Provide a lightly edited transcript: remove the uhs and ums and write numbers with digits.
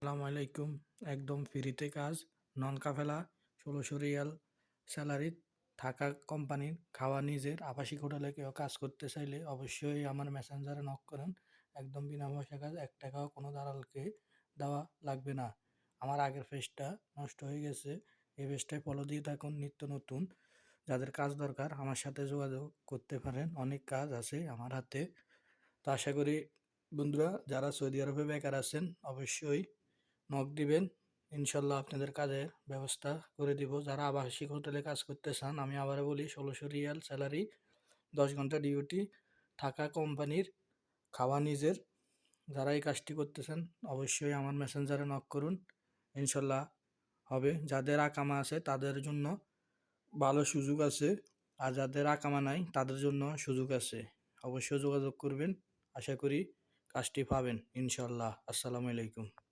আসসালামু আলাইকুম। একদম ফ্রিতে কাজ, নন কাফেলা, ১৬০০ রিয়াল স্যালারি, থাকা কোম্পানির, খাওয়া নিজের। আবাসিক হোটেলে কেউ কাজ করতে চাইলে অবশ্যই আমার মেসেঞ্জারে নক করেন। একদম বিনা পয়সা কাজ, ৳১ কোনো দালালকে দেওয়া লাগবে না। আমার আগের পেজটা নষ্ট হয়ে গেছে, এই পেজটায় ফলো দিয়ে থাকুন। নিত্য নতুন যাদের কাজ দরকার আমার সাথে যোগাযোগ করতে পারেন। অনেক কাজ আছে আমার হাতে। তো আশা করি বন্ধুরা যারা সৌদি আরবে বেকার আছেন অবশ্যই নক দিবেন, ইনশাল্লাহ আপনাদের কাজের ব্যবস্থা করে দিব। যারা আবাসিক হোটেলে কাজ করতে চান, আমি আবারও বলি, ১৬০০ রিয়াল স্যালারি, 10 ঘন্টা ডিউটি, থাকা কোম্পানির, খাওয়া নিজের। যারা এই কাজটি করতেছেন অবশ্যই আমার মেসেঞ্জারে নক করুন, ইনশাল্লাহ হবে। যাদের আকামা আছে তাদের জন্য ভালো সুযোগ আছে, আর যাদের আকামা নাই তাদের জন্য সুযোগ আছে। অবশ্যই যোগাযোগ করবেন, আশা করি কাজটি পাবেন ইনশাল্লাহ। আসসালামু আলাইকুম।